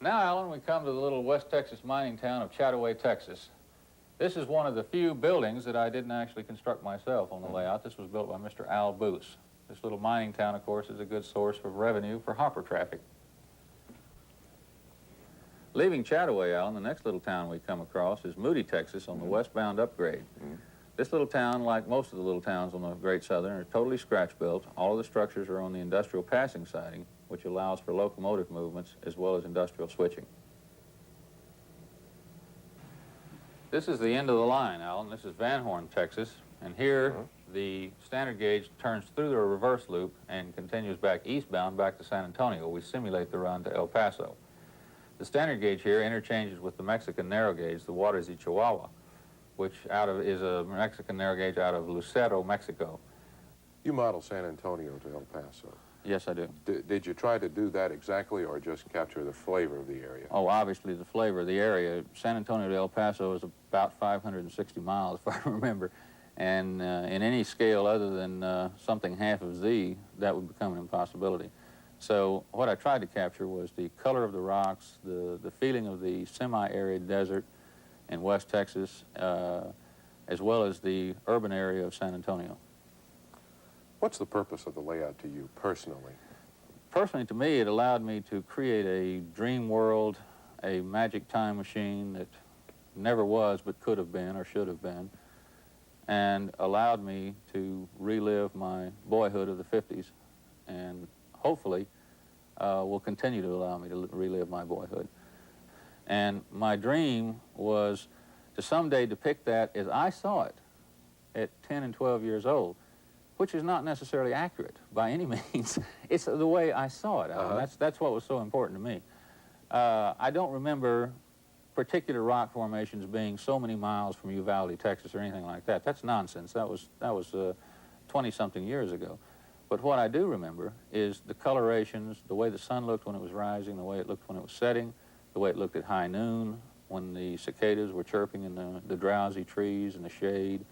Now, Alan, we come to the little West Texas mining town of Chattaway, Texas. This is one of the few buildings that I didn't actually construct myself on the layout. This was built by Mr. Al Boots. This little mining town, of course, is a good source of revenue for hopper traffic. Leaving Chattaway, Alan, the next little town we come across is Moody, Texas, on the westbound upgrade. This little town, like most of the little towns on the Great Southern, are totally scratch-built. All of the structures are on the industrial passing siding, which allows for locomotive movements as well as industrial switching. This is the end of the line, Alan. This is Van Horn, Texas, and here the standard gauge turns through the reverse loop and continues back eastbound back to San Antonio. We simulate the run to El Paso. The standard gauge here interchanges with the Mexican narrow gauge, the Juarez y Chihuahua, which is a Mexican narrow gauge out of Lucero, Mexico. You model San Antonio to El Paso. Yes, I do. Did you try to do that exactly or just capture the flavor of the area? Oh, obviously the flavor of the area. San Antonio to El Paso is about 560 miles, if I remember. And in any scale other than something half of Z, that would become an impossibility. So what I tried to capture was the color of the rocks, the feeling of the semi-arid desert in West Texas, as well as the urban area of San Antonio. What's the purpose of the layout to you personally? Personally, to me, it allowed me to create a dream world, a magic time machine that never was but could have been or should have been, and allowed me to relive my boyhood of the 50s, and hopefully will continue to allow me to relive my boyhood. And my dream was to someday depict that as I saw it at 10 and 12 years old, which is not necessarily accurate by any means. It's the way I saw it. That's what was so important to me. I don't remember particular rock formations being so many miles from Uvalde, Texas, or anything like that. That's nonsense. That was 20-something years ago. But what I do remember is the colorations, the way the sun looked when it was rising, the way it looked when it was setting, the way it looked at high noon, when the cicadas were chirping in the drowsy trees and the shade,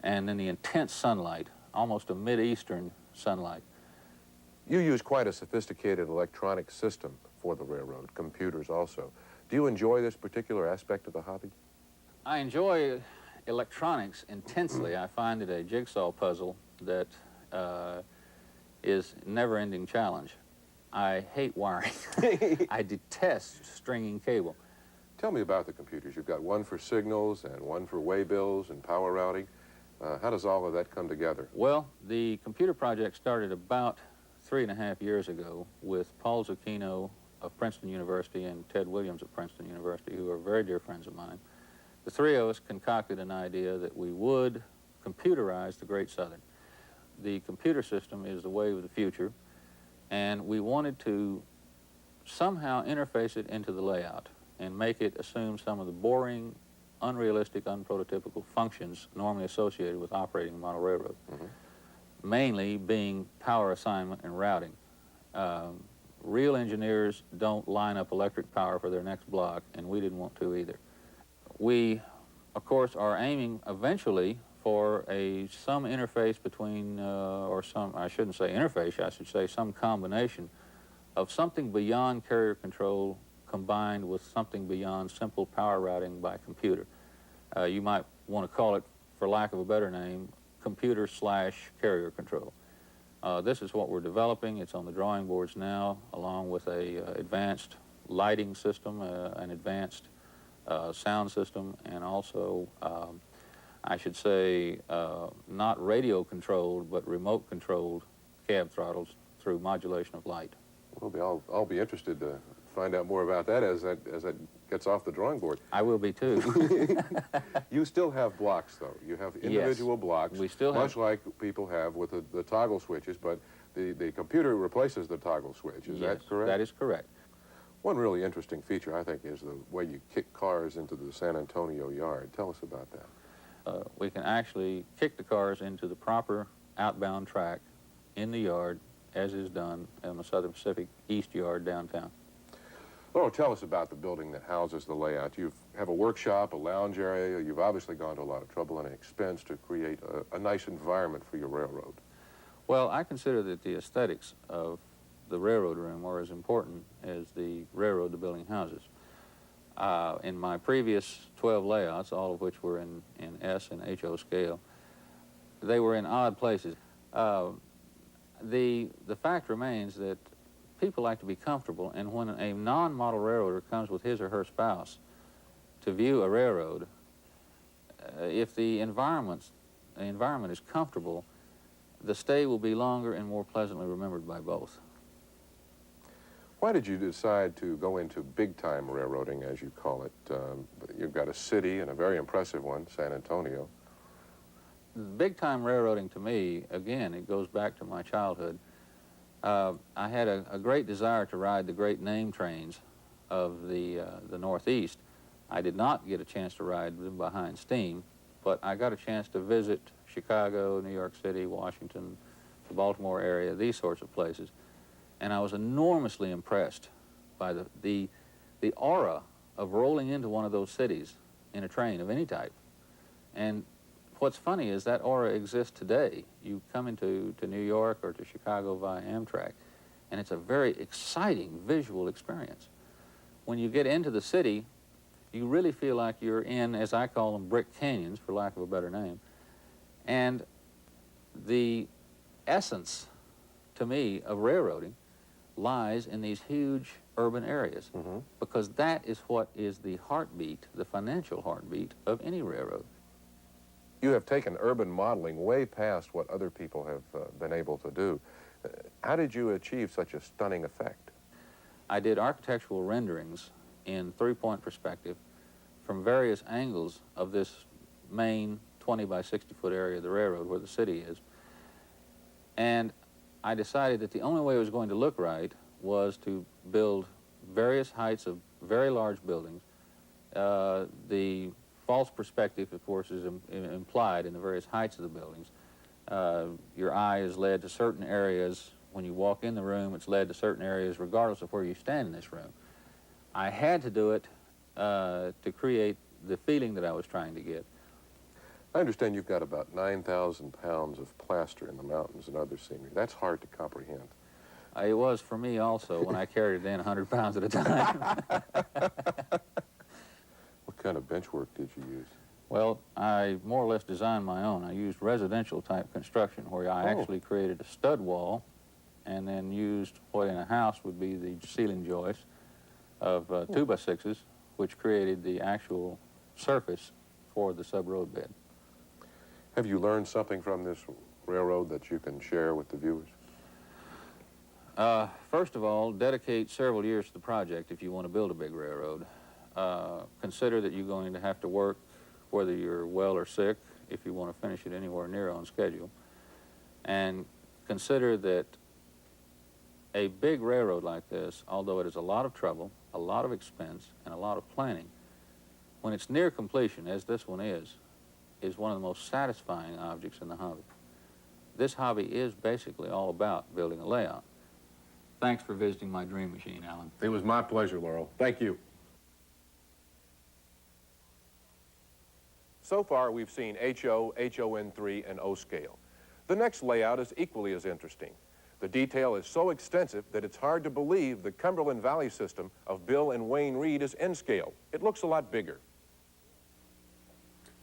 and then the intense sunlight, almost a mid-eastern sunlight. You use quite a sophisticated electronic system for the railroad, computers also. Do you enjoy this particular aspect of the hobby? I enjoy electronics intensely. I find it a jigsaw puzzle that is a never-ending challenge. I hate wiring. I detest stringing cable. Tell me about the computers. You've got one for signals and one for waybills and power routing. How does all of that come together? Well, the computer project started about 3.5 years ago with Paul Zucchino of Princeton University and Ted Williams of Princeton University, who are very dear friends of mine. The three of us concocted an idea that we would computerize the Great Southern. The computer system is the way of the future, and we wanted to somehow interface it into the layout and make it assume some of the boring, unrealistic, unprototypical functions normally associated with operating a model railroad, mainly being power assignment and routing. Real engineers don't line up electric power for their next block, and we didn't want to either. We, of course, are aiming eventually for some interface between, I shouldn't say interface, I should say some combination of something beyond carrier control combined with something beyond simple power routing by computer. You might want to call it, for lack of a better name, computer/carrier control. This is what we're developing. It's on the drawing boards now, along with a advanced lighting system, an advanced sound system, and also, I should say, not radio controlled, but remote controlled cab throttles through modulation of light. Well, I'll be interested to find out more about that as that gets off the drawing board. I will be too. You still have blocks, though. You have individual blocks, we still have, much like people have with the toggle switches, but the computer replaces the toggle switch. Is that correct? That is correct. One really interesting feature, I think, is the way you kick cars into the San Antonio Yard. Tell us about that. We can actually kick the cars into the proper outbound track in the yard, as is done in the Southern Pacific East Yard downtown. Oh, tell us about the building that houses the layout. You have a workshop, a lounge area. You've obviously gone to a lot of trouble and expense to create a nice environment for your railroad. Well, I consider that the aesthetics of the railroad room are as important as the railroad to building houses. In my previous 12 layouts, all of which were in S and HO scale, they were in odd places. The fact remains that people like to be comfortable, and when a non-model railroader comes with his or her spouse to view a railroad, if the environment is comfortable, the stay will be longer and more pleasantly remembered by both. Why did you decide to go into big-time railroading, as you call it? You've got a city, and a very impressive one, San Antonio. Big-time railroading, to me, again, it goes back to my childhood. I had a great desire to ride the great name trains of the Northeast. I did not get a chance to ride them behind steam, but I got a chance to visit Chicago, New York City, Washington, the Baltimore area, these sorts of places. And I was enormously impressed by the aura of rolling into one of those cities in a train of any type. And what's funny is that aura exists today. You come into New York or to Chicago via Amtrak, and it's a very exciting visual experience. When you get into the city, you really feel like you're in, as I call them, brick canyons, for lack of a better name. And the essence, to me, of railroading lies in these huge urban areas, because that is what is the heartbeat, the financial heartbeat of any railroad. You have taken urban modeling way past what other people have been able to do. How did you achieve such a stunning effect? I did architectural renderings in three-point perspective from various angles of this main 20 by 60 foot area of the railroad where the city is. And I decided that the only way it was going to look right was to build various heights of very large buildings. The false perspective, of course, is implied in the various heights of the buildings. Your eye is led to certain areas. When you walk in the room, it's led to certain areas regardless of where you stand in this room. I had to do it to create the feeling that I was trying to get. I understand you've got about 9,000 pounds of plaster in the mountains and other scenery. That's hard to comprehend. It was for me also when I carried it in 100 pounds at a time. What kind of bench work did you use? Well, I more or less designed my own. I used residential type construction where I actually created a stud wall and then used what in a house would be the ceiling joist of 2x6s, which created the actual surface for the sub-road bed. Have you learned something from this railroad that you can share with the viewers? First of all, dedicate several years to the project if you want to build a big railroad. Consider that you're going to have to work whether you're well or sick if you want to finish it anywhere near on schedule. And consider that a big railroad like this, although it is a lot of trouble, a lot of expense, and a lot of planning, when it's near completion, as this one is one of the most satisfying objects in the hobby. This hobby is basically all about building a layout. Thanks for visiting my dream machine, Alan. It was my pleasure, Laurel. Thank you. So far, we've seen HO, HON3, and O scale. The next layout is equally as interesting. The detail is so extensive that it's hard to believe the Cumberland Valley system of Bill and Wayne Reed is N scale. It looks a lot bigger.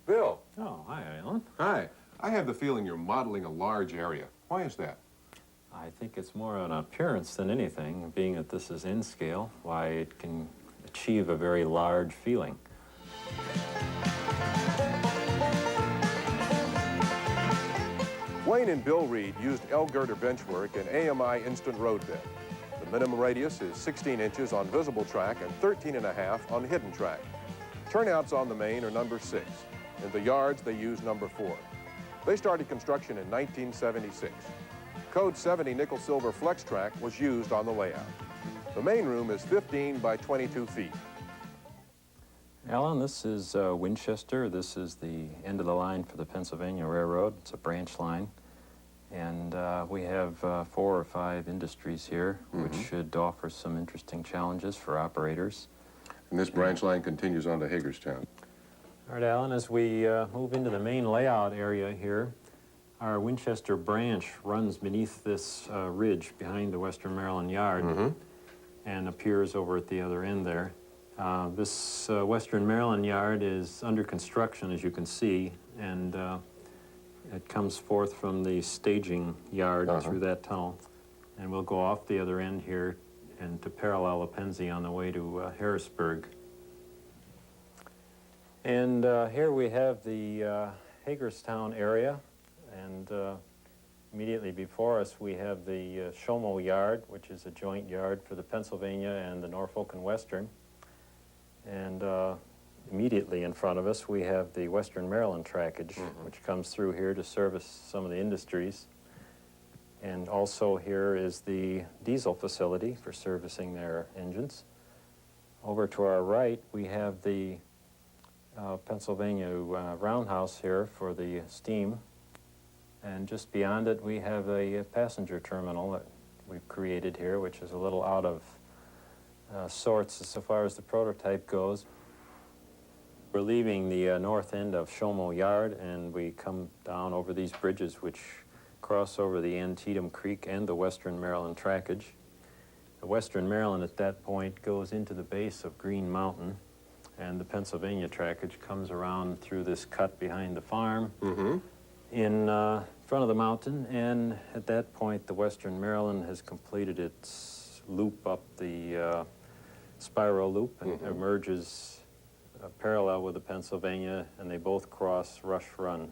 Bill. Oh, hi, Alan. Hi. I have the feeling you're modeling a large area. Why is that? I think it's more an appearance than anything, being that this is in scale, why it can achieve a very large feeling. Wayne and Bill Reed used L-girder benchwork and AMI instant road bed. The minimum radius is 16 inches on visible track and 13.5 on hidden track. Turnouts on the main are number 6. In the yards, they use number 4. They started construction in 1976. Code 70 nickel-silver flex track was used on the layout. The main room is 15 by 22 feet. Alan, this is Winchester. This is the end of the line for the Pennsylvania Railroad. It's a branch line. And we have 4 or 5 industries here, which should offer some interesting challenges for operators. And this branch line continues on to Hagerstown. All right, Alan, as we move into the main layout area here, Our Winchester branch runs beneath this ridge behind the Western Maryland Yard and appears over at the other end there. This Western Maryland Yard is under construction, as you can see, and it comes forth from the staging yard through that tunnel. And we'll go off the other end here and to parallel the Pennsy on the way to Harrisburg. And here we have the Hagerstown area, and immediately before us we have the Shoma Yard, which is a joint yard for the Pennsylvania and the Norfolk and Western. And immediately in front of us we have the Western Maryland trackage, which comes through here to service some of the industries. And also here is the diesel facility for servicing their engines. Over to our right we have the Pennsylvania roundhouse here for the steam. And just beyond it we have a passenger terminal that we've created here, which is a little out of sorts so far as the prototype goes. We're leaving the north end of Shoma Yard, and we come down over these bridges which cross over the Antietam Creek and the Western Maryland trackage. The Western Maryland at that point goes into the base of Green Mountain, and the Pennsylvania trackage comes around through this cut behind the farm in front of the mountain, and at that point the Western Maryland has completed its loop up the spiral loop and emerges parallel with the Pennsylvania, and they both cross Rush Run.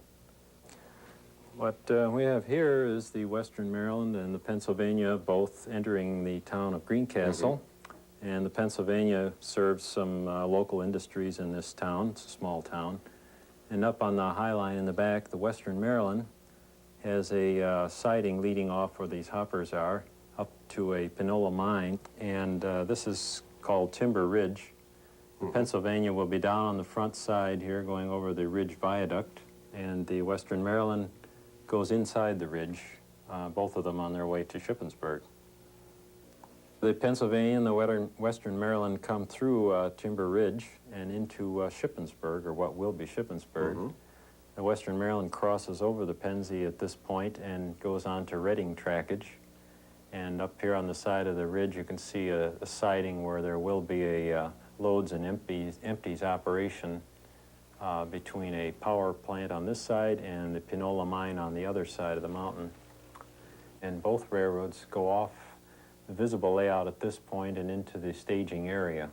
What we have here is the Western Maryland and the Pennsylvania both entering the town of Greencastle. And the Pennsylvania serves some local industries in this town. It's a small town. And up on the High Line in the back, the Western Maryland has a siding leading off where these hoppers are, up to a Pinola mine. And this is called Timber Ridge. The Pennsylvania will be down on the front side here, going over the Ridge Viaduct. And the Western Maryland goes inside the ridge, both of them on their way to Shippensburg. The Pennsylvania and the Western Maryland come through Timber Ridge and into Shippensburg, or what will be Shippensburg. The Western Maryland crosses over the Pennsy at this point and goes on to Reading trackage. And up here on the side of the ridge you can see a siding where there will be a loads and empties operation between a power plant on this side and the Pinola mine on the other side of the mountain. And both railroads go off the visible layout at this point and into the staging area.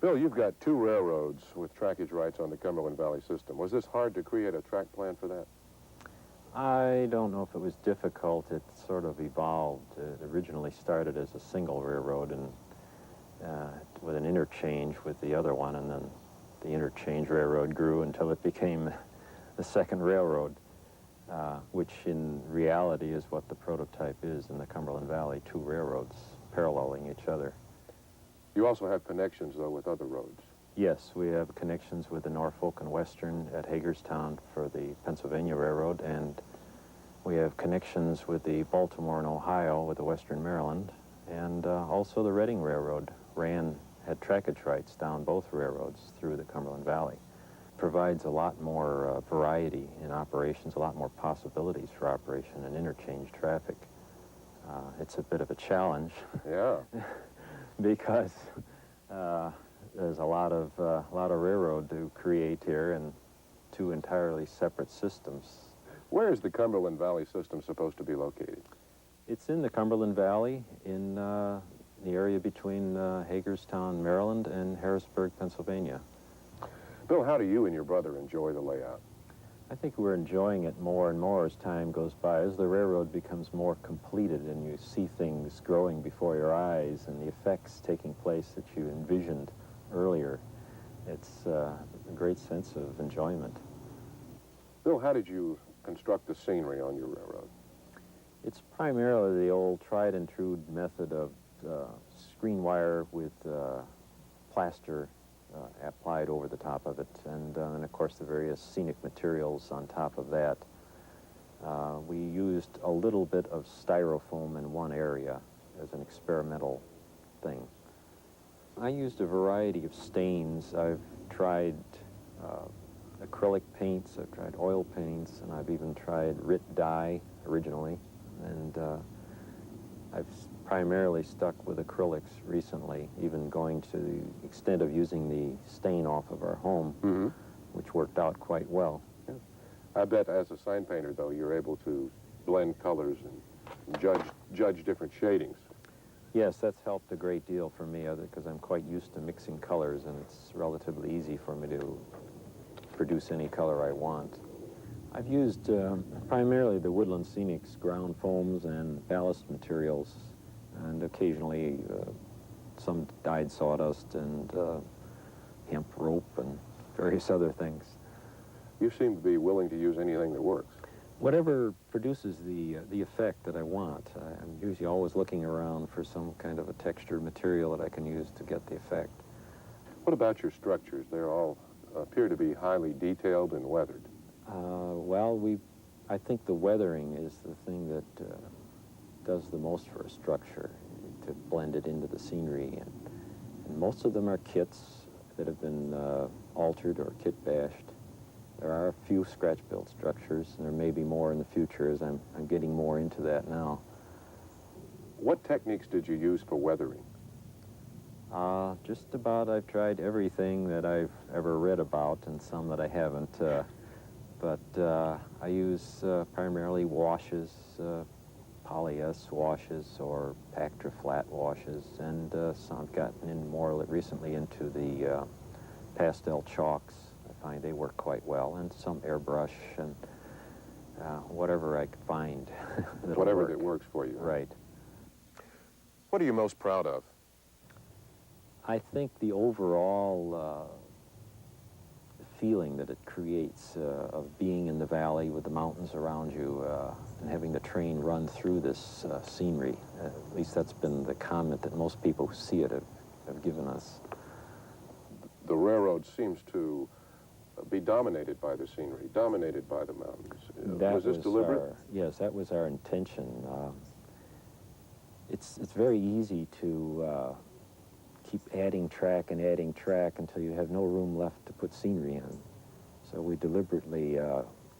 Bill, you've got two railroads with trackage rights on the Cumberland Valley system. Was this hard to create a track plan for that? I don't know if it was difficult. It sort of evolved. It originally started as a single railroad and with an interchange with the other one, and then the interchange railroad grew until it became the second railroad. Which in reality is what the prototype is in the Cumberland Valley, two railroads paralleling each other. You also have connections, though, with other roads. Yes, we have connections with the Norfolk and Western at Hagerstown for the Pennsylvania Railroad, and we have connections with the Baltimore and Ohio with the Western Maryland, and also the Reading Railroad had trackage rights down both railroads through the Cumberland Valley. Provides a lot more variety in operations, a lot more possibilities for operation and interchange traffic. It's a bit of a challenge. Yeah. Because there's a lot of railroad to create here and two entirely separate systems. Where is the Cumberland Valley system supposed to be located? It's in the Cumberland Valley in the area between Hagerstown, Maryland and Harrisburg, Pennsylvania. Bill, how do you and your brother enjoy the layout? I think we're enjoying it more and more as time goes by. As the railroad becomes more completed and you see things growing before your eyes and the effects taking place that you envisioned earlier, it's a great sense of enjoyment. Bill, how did you construct the scenery on your railroad? It's primarily the old tried and true method of screen wire with plaster applied over the top of it, and of course the various scenic materials on top of that. We used a little bit of styrofoam in one area as an experimental thing. I used a variety of stains. I've tried acrylic paints, I've tried oil paints, and I've even tried Rit dye originally. And I've primarily stuck with acrylics recently, even going to the extent of using the stain off of our home, which worked out quite well. Yeah. I bet as a sign painter, though, you're able to blend colors and judge different shadings. Yes, that's helped a great deal for me because I'm quite used to mixing colors, and it's relatively easy for me to produce any color I want. I've used primarily the Woodland Scenics ground foams and ballast materials, and occasionally some dyed sawdust and hemp rope and various other things. You seem to be willing to use anything that works. Whatever produces the effect that I want. I'm usually always looking around for some kind of a textured material that I can use to get the effect. What about your structures? They all appear to be highly detailed and weathered. Well, I think the weathering is the thing that does the most for a structure, to blend it into the scenery. And most of them are kits that have been altered or kit bashed. There are a few scratch-built structures, and there may be more in the future as I'm getting more into that now. What techniques did you use for weathering? Just about. I've tried everything that I've ever read about and some that I haven't. But I use primarily washes, poly-S washes or Pactra flat washes, and some I've gotten in more recently into the pastel chalks. I find they work quite well, and some airbrush and whatever I could find. Whatever that works for you. Right. What are you most proud of? I think the overall feeling that it creates of being in the valley with the mountains around you and having the train run through this scenery. At least that's been the comment that most people who see it have given us. The railroad seems to be dominated by the scenery, dominated by the mountains. Was this deliberate? Yes, that was our intention. It's very easy to keep adding track until you have no room left to put scenery in. So we deliberately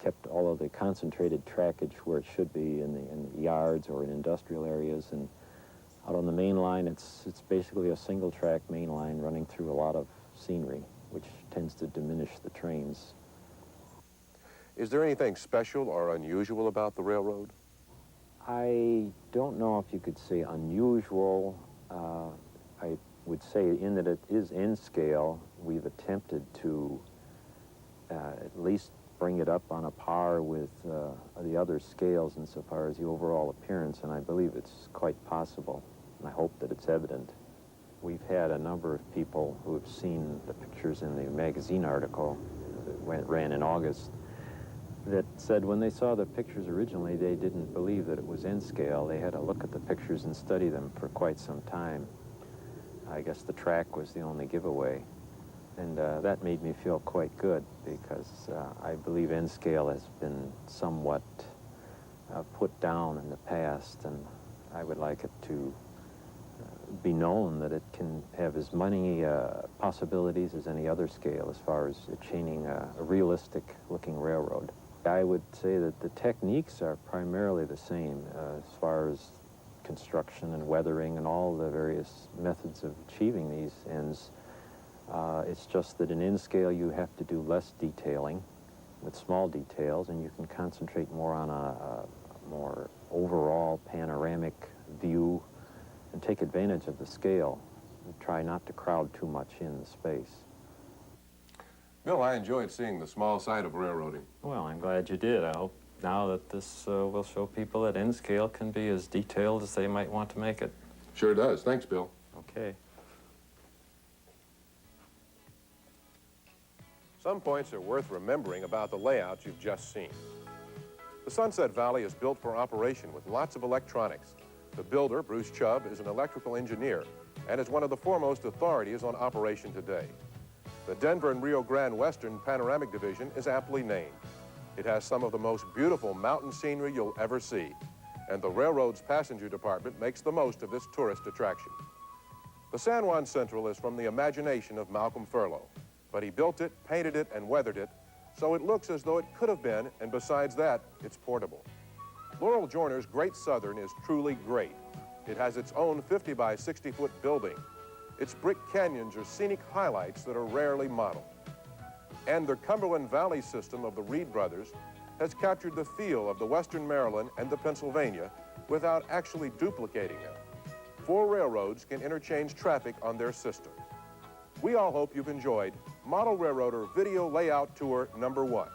kept all of the concentrated trackage where it should be in the yards or in industrial areas, and out on the main line it's basically a single track main line running through a lot of scenery, which tends to diminish the trains. Is there anything special or unusual about the railroad? I don't know if you could say unusual. I would say in that it is in scale. We've attempted to at least bring it up on a par with the other scales insofar as the overall appearance, and I believe it's quite possible, and I hope that it's evident. We've had a number of people who have seen the pictures in the magazine article that ran in August that said when they saw the pictures originally, they didn't believe that it was in scale. They had to look at the pictures and study them for quite some time. I guess the track was the only giveaway. And that made me feel quite good because I believe N-scale has been somewhat put down in the past, and I would like it to be known that it can have as many possibilities as any other scale as far as achieving a realistic-looking railroad. I would say that the techniques are primarily the same as far as construction and weathering and all the various methods of achieving these ends. It's just that in N-scale you have to do less detailing with small details, and you can concentrate more on a more overall panoramic view and take advantage of the scale and try not to crowd too much in the space. Bill, I enjoyed seeing the small side of railroading. Well, I'm glad you did. I hope now that this will show people that N-scale can be as detailed as they might want to make it. Sure does. Thanks, Bill. Okay. Some points are worth remembering about the layouts you've just seen. The Sunset Valley is built for operation with lots of electronics. The builder, Bruce Chubb, is an electrical engineer and is one of the foremost authorities on operation today. The Denver and Rio Grande Western Panoramic Division is aptly named. It has some of the most beautiful mountain scenery you'll ever see, and the railroad's passenger department makes the most of this tourist attraction. The San Juan Central is from the imagination of Malcolm Furlow, but he built it, painted it, and weathered it so it looks as though it could have been, and besides that, it's portable. Laurel Joyner's Great Southern is truly great. It has its own 50 by 60-foot building. Its brick canyons are scenic highlights that are rarely modeled. And the Cumberland Valley system of the Reed brothers has captured the feel of the Western Maryland and the Pennsylvania without actually duplicating them. 4 railroads can interchange traffic on their system. We all hope you've enjoyed Model Railroader Video Layout Tour #1.